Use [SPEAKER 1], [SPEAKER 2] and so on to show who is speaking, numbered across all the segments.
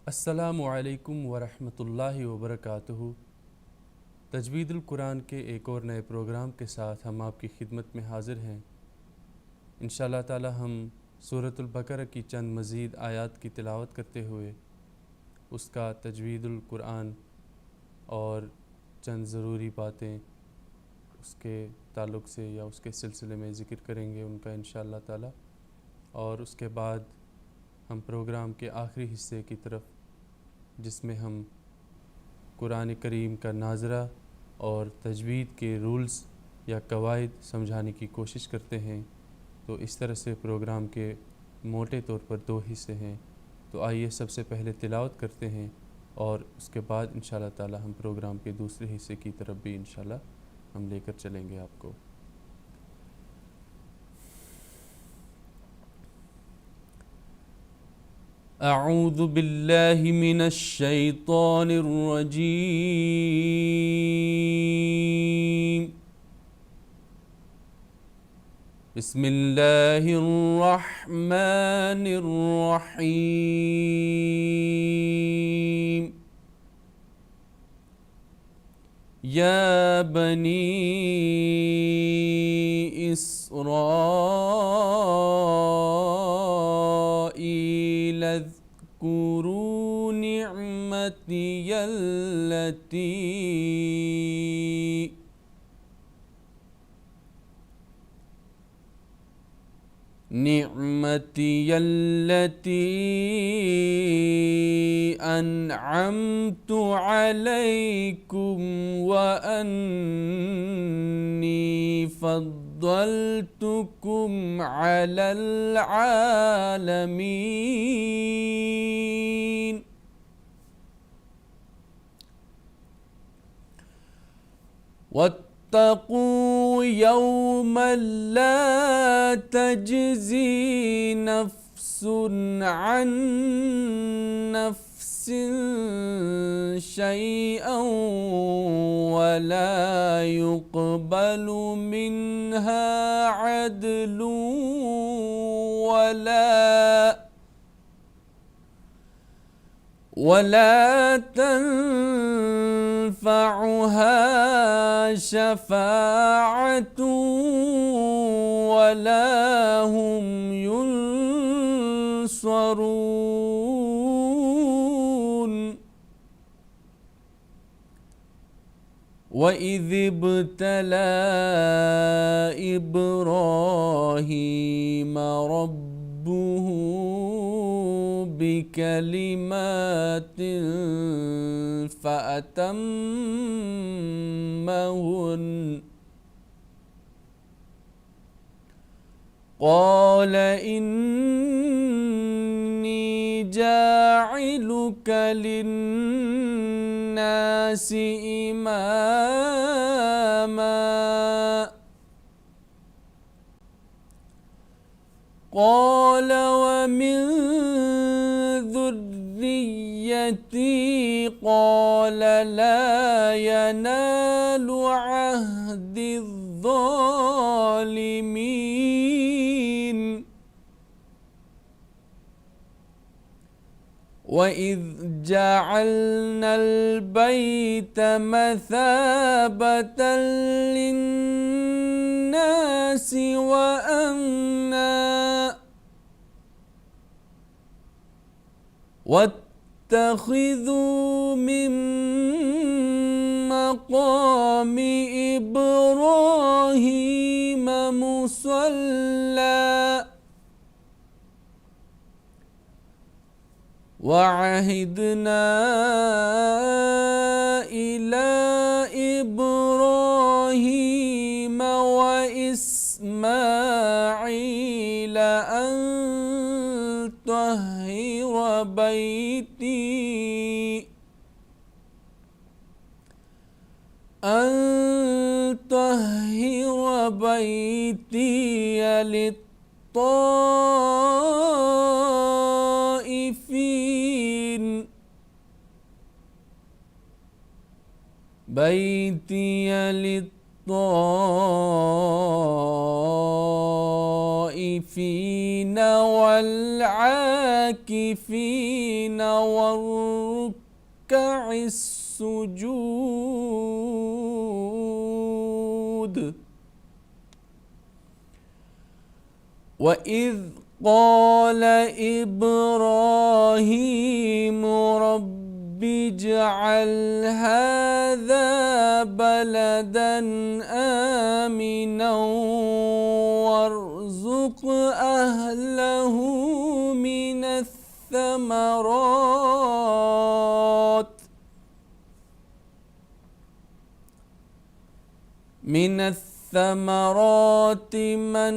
[SPEAKER 1] السلام علیکم ورحمۃ اللہ وبرکاتہ۔ تجوید القرآن کے ایک اور نئے پروگرام کے ساتھ ہم آپ کی خدمت میں حاضر ہیں۔ انشاءاللہ تعالی ہم سورۃ البقرہ کی چند مزید آیات کی تلاوت کرتے ہوئے اس کا تجوید القرآن اور چند ضروری باتیں اس کے تعلق سے یا اس کے سلسلے میں ذکر کریں گے ان کا انشاءاللہ تعالی، اور اس کے بعد ہم پروگرام کے آخری حصے کی طرف، جس میں ہم قرآن کریم کا ناظرہ اور تجوید کے رولز یا قواعد سمجھانے کی کوشش کرتے ہیں۔ تو اس طرح سے پروگرام کے موٹے طور پر 2 حصے ہیں۔ تو آئیے سب سے پہلے تلاوت کرتے ہیں اور اس کے بعد انشاءاللہ تعالی ہم پروگرام کے دوسرے حصے کی طرف بھی انشاءاللہ ہم لے کر چلیں گے آپ کو۔ اعوذ باللہ من الشیطان الرجیم، بسم اللہ الرحمن الرحیم۔ یا بنی اسرائیل اذکروا نعمتی التي أنعمت عليكم وأني فضلتكم على العالمين واتقوا يوما لا تجزي نفس عن نفس شيئا ولا يقبل منها عدل ولا تنفعها شفاعة ولا هم ينصرون وَإِذِ ابْتَلَى إِبْرَاهِيمَ رَبُّهُ بِكَلِمَاتٍ فَأَتَمَّهُنَّ قَالَ إِنِّي جَاعِلُكَ لِلنَّاسِ إِمَامًا قَالَ وَمِن ذُرِّيَّتِي قَالَ لَا يَنَالُ عَهْدِ الظَّالِمِينَ وَإِذْ جَعَلْنَا الْبَيْتَ مَثَابَةً لِلنَّاسِ وَأَمْنًا وَاتَّخِذُوا مِن مَّقَامِ إِبْرَاهِيمَ مُصَلًّى وَعَهِدْنَا إِلَى إِبْرَاهِيمَ وَإِسْمَاعِيلَ أَن طهر بيتي للطائفين السَّائِفِينَ وَالْعَاكِفِينَ وَالرُّكَّعِ السُّجُودِ وَإِذْ قَالَ إِبْرَاهِيمُ رَبِّ اجْعَلْ هَذَا بَلَدًا آمِنًا وَارْزُقْ أَهْلَهُ مِنَ الثَّمَرَاتِ مَنْ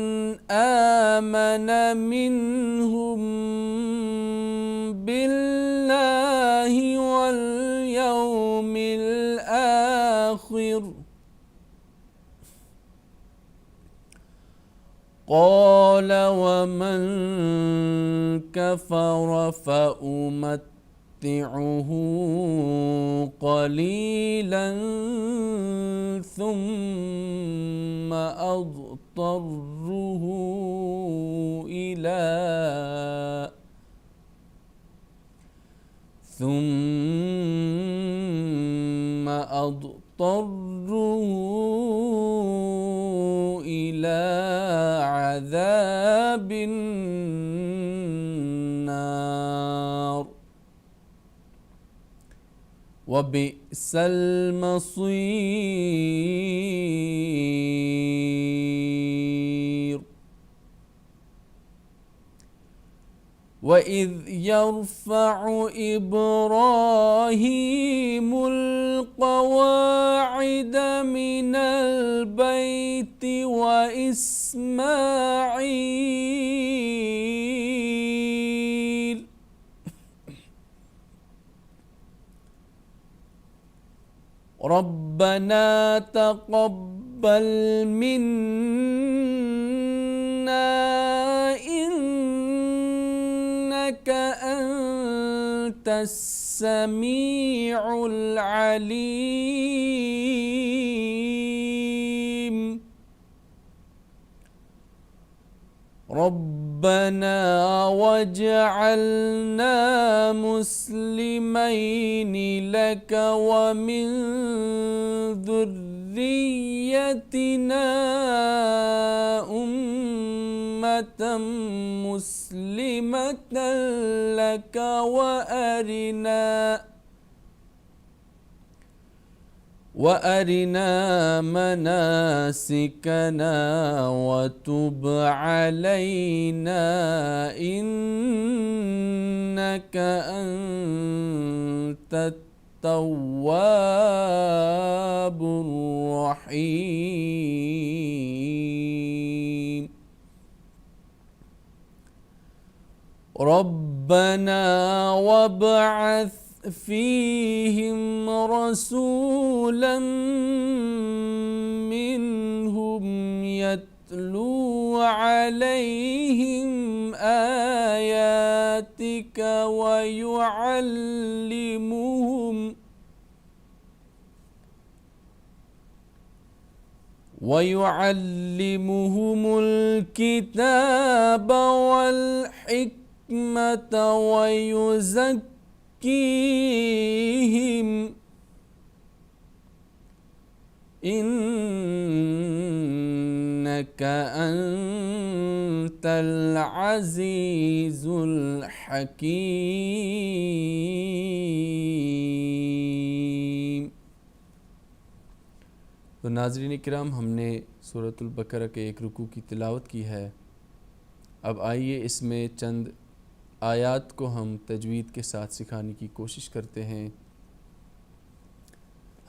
[SPEAKER 1] آمَنَ مِنْهُمْ بِاللَّهِ وَالْيَوْمِ الْآخِرِ قَالَ وَمَنْ كَفَرَ فَأُمَتِّعُهُ قَلِيلًا ثُمَّ أَضْطَرُّهُ إِلَى عَذَابِ النَّارِ وَبِئْسَ الْمَصِيرُ وَإِذْ يَرْفَعُ إِبْرَاهِيمُ الْقَوَاعِدَ مِنَ الْبَيْتِ وَإِسْمَاعِيلُ رَبَّنَا تَقَبَّلْ مِنَّا إِنَّكَ أَنْتَ السَّمِيعُ الْعَلِيمُ رَبَّنَا وَاجْعَلْنَا مُسْلِمَيْنِ لَكَ وَمِنْ ذُرِّيَّتِنَا أُمَّةً مُسْلِمَةً لَكَ وَأَرِنَا مَنَاسِكَنَا وَتُبْ عَلَيْنَا إِنَّكَ أَنْتَ التَّوَّابُ الرَّحِيمُ رَبَّنَا وَابْعَثْ فِيهِمْ رَسُولًا مِّنْهُمْ يَتْلُو عَلَيْهِمْ آيَاتِكَ وَيُعَلِّمُهُمُ الْكِتَابَ وَالْحِكْمَةَ وَيُزَكِّيهِمْ إِنَّكَ أَنْتَ الْعَزِيزُ الْحَكِيمُ۔ تو ناظرین کرام، ہم نے سورۃ البقرہ کے ایک رکوع کی تلاوت کی ہے۔ اب آئیے اس میں چند آیات کو ہم تجوید کے ساتھ سکھانے کی کوشش کرتے ہیں۔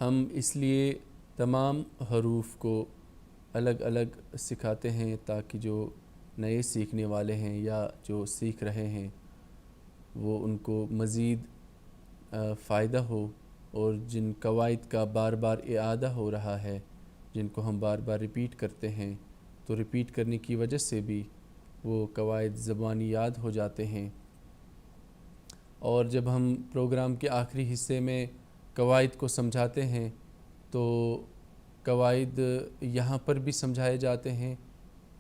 [SPEAKER 1] ہم اس لیے تمام حروف کو الگ الگ سکھاتے ہیں تاکہ جو نئے سیکھنے والے ہیں یا جو سیکھ رہے ہیں وہ ان کو مزید فائدہ ہو، اور جن قواعد کا بار بار اعادہ ہو رہا ہے، جن کو ہم بار بار ریپیٹ کرتے ہیں، تو ریپیٹ کرنے کی وجہ سے بھی وہ قواعد زبانی یاد ہو جاتے ہیں۔ اور جب ہم پروگرام کے آخری حصے میں قواعد کو سمجھاتے ہیں تو قواعد یہاں پر بھی سمجھائے جاتے ہیں،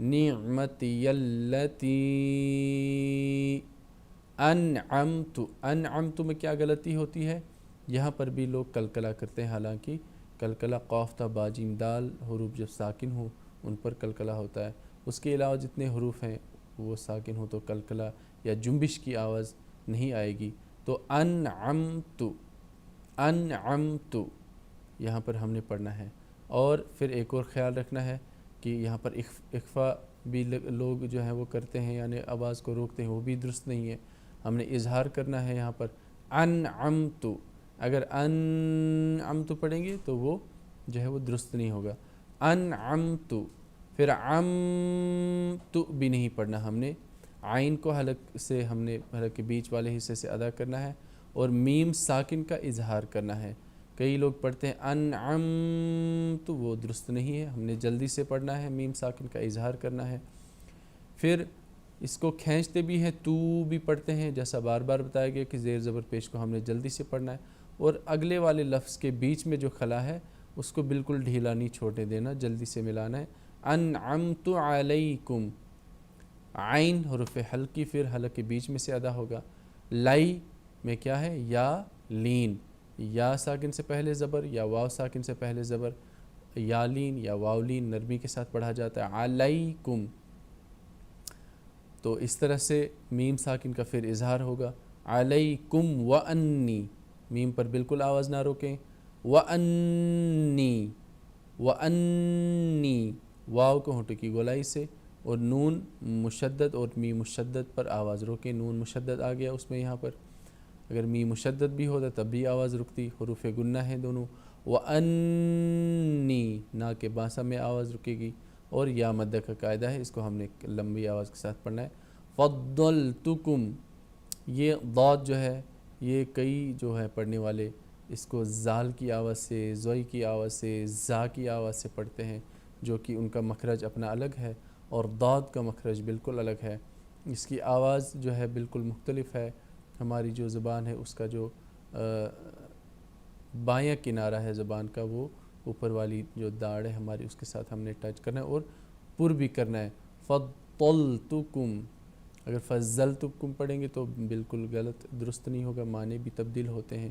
[SPEAKER 1] نعمتی التی انعمت، انعمت میں کیا غلطی ہوتی ہے؟ یہاں پر بھی لوگ کلکلہ کرتے ہیں، حالانکہ کلکلہ قاف تا با جیم دال حروف جب ساکن ہوں ان پر کلکلہ ہوتا ہے، اس کے علاوہ جتنے حروف ہیں وہ ساکن ہوں تو کلکلہ یا جنبش کی آواز نہیں آئے گی۔ تو انعمت، انعمت یہاں پر ہم نے پڑھنا ہے۔ اور پھر ایک اور خیال رکھنا ہے کہ یہاں پر اخفا بھی لوگ جو ہیں وہ کرتے ہیں، یعنی آواز کو روکتے ہیں، وہ بھی درست نہیں ہے۔ ہم نے اظہار کرنا ہے یہاں پر انعمت، اگر انعمت پڑھیں گے تو وہ جو ہے وہ درست نہیں ہوگا۔ انعمت، پھر عمت بھی نہیں پڑھنا ہم نے، عین کو حلق سے ہم نے حلق کے بیچ والے حصے سے ادا کرنا ہے، اور میم ساکن کا اظہار کرنا ہے۔ کئی لوگ پڑھتے ہیں انعمت، وہ درست نہیں ہے، ہم نے جلدی سے پڑھنا ہے، میم ساکن کا اظہار کرنا ہے۔ پھر اس کو کھینچتے بھی ہیں، تو بھی پڑھتے ہیں، جیسا بار بار بتایا گیا کہ زیر زبر پیش کو ہم نے جلدی سے پڑھنا ہے، اور اگلے والے لفظ کے بیچ میں جو خلا ہے اس کو بالکل ڈھیلا نہیں چھوڑنے دینا، جلدی سے ملانا ہے۔ انعمت علیکم، عین حرف حلقی پھر حلق کے بیچ میں سے ادا ہوگا۔ لائی میں کیا ہے؟ یا لین، یا ساکن سے پہلے زبر یا واو ساکن سے پہلے زبر، یا لین یا واو لین نرمی کے ساتھ پڑھا جاتا ہے۔ علیکم، تو اس طرح سے میم ساکن کا پھر اظہار ہوگا۔ علیکم وانی، میم پر بالکل آواز نہ روکیں، وانی، وانی واو کو ہونٹوں کی گولائی سے، اور نون مشدد اور میم مشدد پر آواز روکیں۔ نون مشدد آ گیا اس میں، یہاں پر اگر میم مشدد بھی ہوتا تب بھی آواز رکتی، حروف گنہ ہیں دونوں۔ وانی، نا کے باسا میں آواز رکے گی، اور یا مدہ کا قاعدہ ہے، اس کو ہم نے لمبی آواز کے ساتھ پڑھنا ہے۔ فضلتکم، یہ ضاد جو ہے یہ کئی جو ہے پڑھنے والے اس کو زال کی آواز سے، زوئی کی آواز سے، زا کی آواز سے پڑھتے ہیں، جو کہ ان کا مخرج اپنا الگ ہے، اور ضاد کا مخرج بالکل الگ ہے، اس کی آواز جو ہے بالکل مختلف ہے۔ ہماری جو زبان ہے اس کا جو بایاں کنارہ ہے زبان کا، وہ اوپر والی جو داڑ ہے ہماری اس کے ساتھ ہم نے ٹچ کرنا ہے اور پر بھی کرنا ہے۔ فضلتکم، اگر فضلتکم پڑھیں گے تو بالکل غلط، درست نہیں ہوگا، معنی بھی تبدیل ہوتے ہیں۔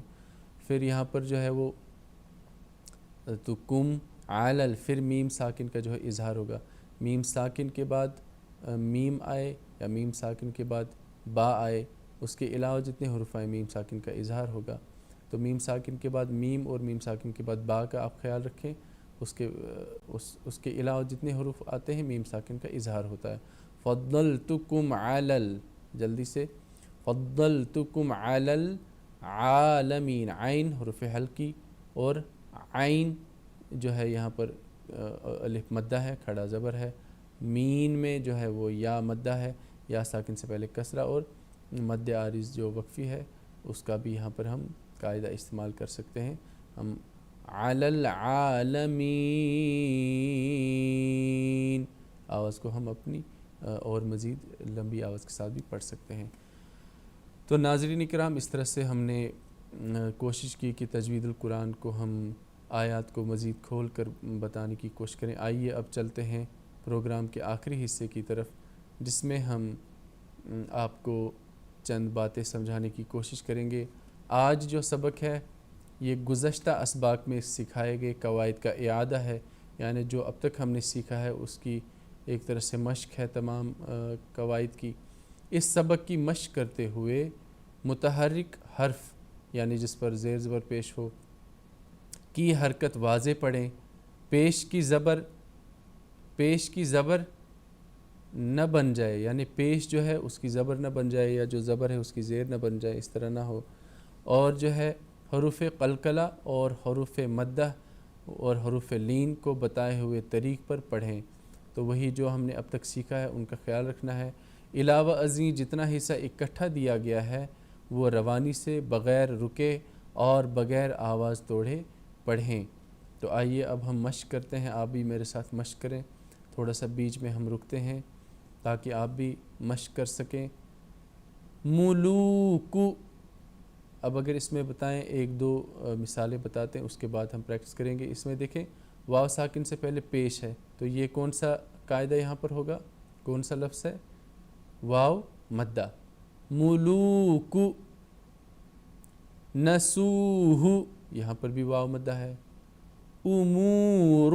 [SPEAKER 1] پھر یہاں پر جو ہے وہ تو کم علل، پھر میم ساکن کا جو ہے اظہار ہوگا، میم ساکن کے بعد میم آئے یا میم ساکن کے بعد با آئے، اس کے علاوہ جتنے حروف آئے میم ساکن کا اظہار ہوگا۔ تو میم ساکن کے بعد میم اور میم ساکن کے بعد با کا آپ خیال رکھیں، اس کے علاوہ جتنے حروف آتے ہیں میم ساکن کا اظہار ہوتا ہے۔ فضلتکم علل، جلدی سے، فضلتکم علل عالمین، عین حرف حلقی، اور عین جو ہے یہاں پر الف مدہ ہے، کھڑا زبر ہے، مین میں جو ہے وہ یا مدہ ہے، یا ساکن سے پہلے کسرہ، اور مد عارض جو وقفی ہے اس کا بھی یہاں پر ہم قاعدہ استعمال کر سکتے ہیں۔ ہم علی العالمین، آواز کو ہم اپنی اور مزید لمبی آواز کے ساتھ بھی پڑھ سکتے ہیں۔ تو ناظرین کرام، اس طرح سے ہم نے کوشش کی کہ تجوید القرآن کو ہم آیات کو مزید کھول کر بتانے کی کوشش کریں۔ آئیے اب چلتے ہیں پروگرام کے آخری حصے کی طرف، جس میں ہم آپ کو چند باتیں سمجھانے کی کوشش کریں گے۔ آج جو سبق ہے یہ گزشتہ اسباق میں سکھائے گئے قواعد کا اعادہ ہے، یعنی جو اب تک ہم نے سیکھا ہے اس کی ایک طرح سے مشق ہے تمام قواعد کی۔ اس سبق کی مشق کرتے ہوئے متحرک حرف، یعنی جس پر زیر زبر پیش ہو، کی حرکت واضح پڑھیں، پیش کی زبر نہ بن جائے، یعنی پیش جو ہے اس کی زبر نہ بن جائے، یا جو زبر ہے اس کی زیر نہ بن جائے، اس طرح نہ ہو، اور جو ہے حروف قلقلہ اور حروف مدہ اور حروف لین کو بتائے ہوئے طریق پر پڑھیں۔ تو وہی جو ہم نے اب تک سیکھا ہے ان کا خیال رکھنا ہے۔ علاوہ ازیں جتنا حصہ اکٹھا دیا گیا ہے وہ روانی سے بغیر رکے اور بغیر آواز توڑے پڑھیں۔ تو آئیے اب ہم مشق کرتے ہیں، آپ بھی میرے ساتھ مشق کریں، تھوڑا سا بیچ میں ہم رکتے ہیں تاکہ آپ بھی مشق کر سکیں۔ ملوکو، اب اگر اس میں بتائیں ایک دو مثالیں بتاتے ہیں، اس کے بعد ہم پریکٹس کریں گے۔ اس میں دیکھیں واو ساکن سے پہلے پیش ہے، تو یہ کون سا قاعدہ یہاں پر ہوگا؟ کون سا لفظ ہے؟ واو مدہ. ملوک، نسوہ، یہاں پر بھی واو مدہ ہے. امور،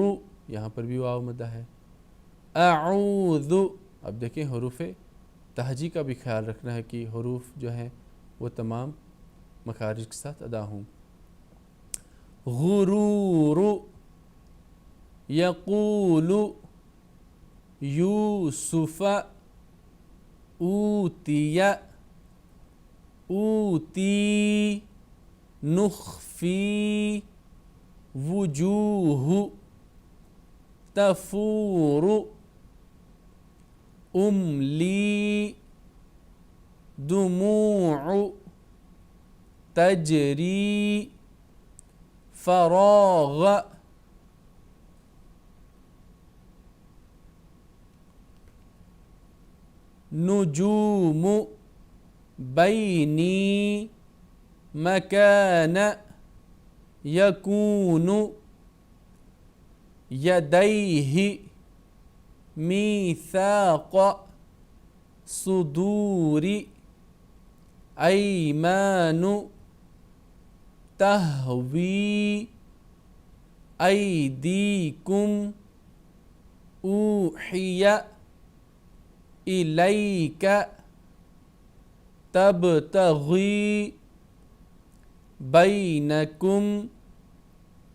[SPEAKER 1] یہاں پر بھی واو مدہ ہے. اعوذ، اب دیکھیں حروف تہجی کا بھی خیال رکھنا ہے کہ حروف جو ہیں وہ تمام مخارج کے ساتھ ادا ہوں. غرور، یقول، یوسف، اوتی، اوتی، نخفی، وجوہ، تفور، املی، دموع، تجری، فراغ. نجوم، بینی، مکان، یکون، یدیہ، میثاق، صدور، ایمان، تہوی، ایدیکم، اوحی الیک، تبتغی، بینکم،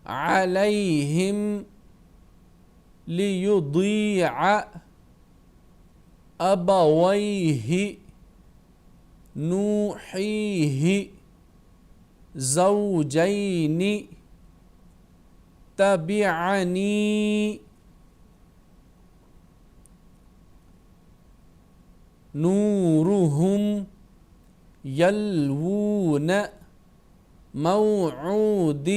[SPEAKER 1] علیہم، لیضیع، ابویہ، نوحیہ، زوجین، تبعنی. نورہم، یلوون، موعود،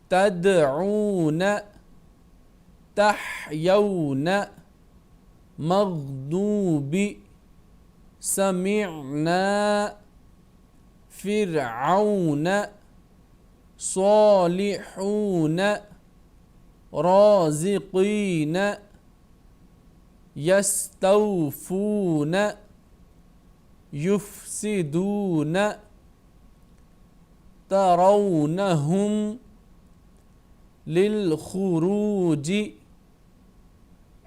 [SPEAKER 1] تدعون، تحیون، مغضوب، سمعنا، فرعون، صالحون، رازقین، یستوفون، یفسدون، ترونہم، للخروج،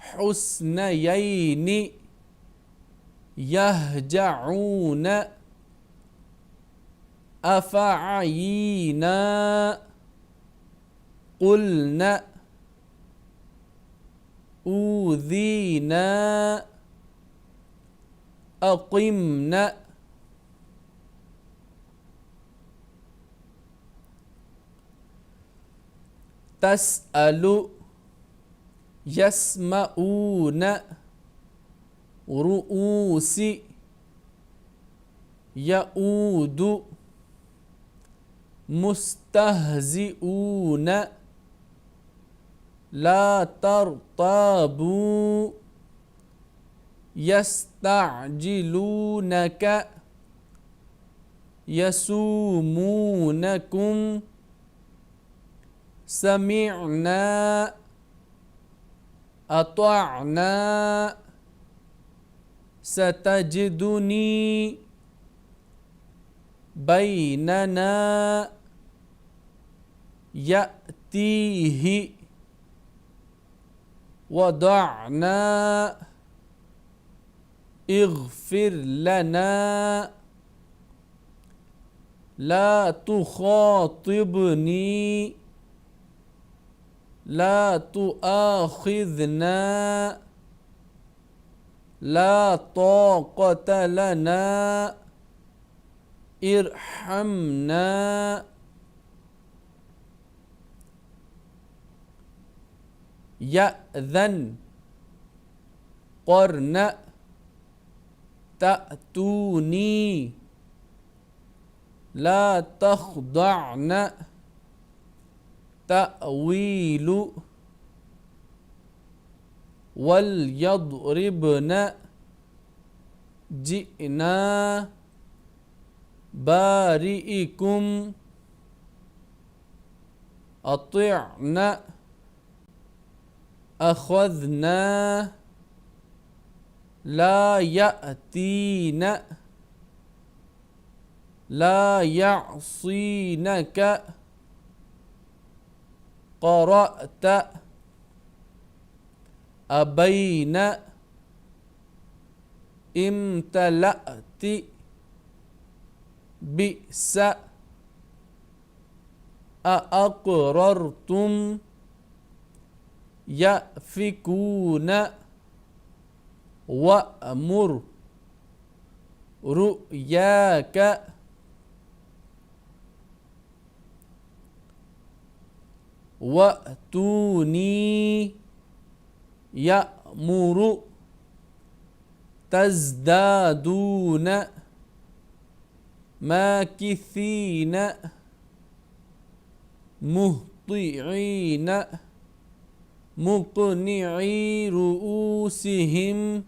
[SPEAKER 1] حسنیین، یہجعون، افعینا، قلنا، اوذینا، اقمنا. تسأل، یسمعون، رؤوس، یعود، مستہزئون، لا ترتابوا، یستعجلونک، یسومونکم، سمعنا، اطعنا، ستجدنی، بیننا، یأتیہ، وضعنا، اغفر لنا، لا تخاطبنی، لا تؤاخذنا، لا طاقة لنا، ارحمنا. یأذن، قرن، تأتونی، لا تخضعن، تأویل، ولیضربن، جئنا، بارئکم، اطعن، أخذنا لا يأتين لا يعصينك قرأت أبين امتلأت بئس أأقررتم يأفكون وأمر رؤياك وأتوني يأمر تزدادون ماكثين مهطعين مقنعي رؤوسهم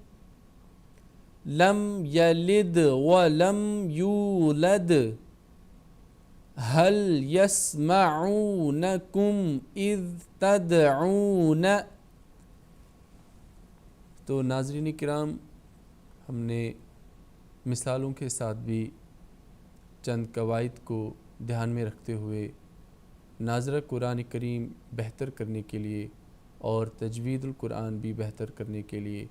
[SPEAKER 1] لم يلد ولم يولد هل يسمعونكم إذ تدعون. تو ناظرین کرام، ہم نے مثالوں کے ساتھ بھی چند قواعد کو دھیان میں رکھتے ہوئے ناظرہ قرآن کریم بہتر کرنے کے لیے اور تجوید القرآن بھی بہتر کرنے کے لیے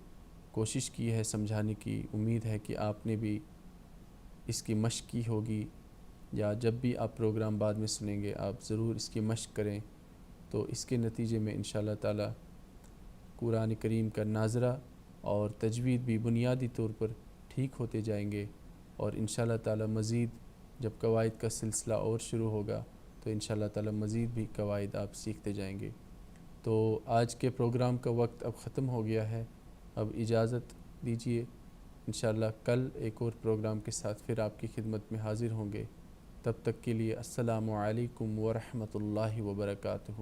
[SPEAKER 1] کوشش کی ہے سمجھانے کی. امید ہے کہ آپ نے بھی اس کی مشق کی ہوگی، یا جب بھی آپ پروگرام بعد میں سنیں گے آپ ضرور اس کی مشق کریں، تو اس کے نتیجے میں انشاءاللہ تعالی قرآن کریم کا ناظرہ اور تجوید بھی بنیادی طور پر ٹھیک ہوتے جائیں گے، اور انشاءاللہ تعالی مزید جب قواعد کا سلسلہ اور شروع ہوگا تو انشاءاللہ تعالی مزید بھی قواعد آپ سیکھتے جائیں گے. تو آج کے پروگرام کا وقت اب ختم ہو گیا ہے، اب اجازت دیجیے. انشاءاللہ کل ایک اور پروگرام کے ساتھ پھر آپ کی خدمت میں حاضر ہوں گے. تب تک کے لیے السلام علیکم ورحمۃ اللہ وبرکاتہ.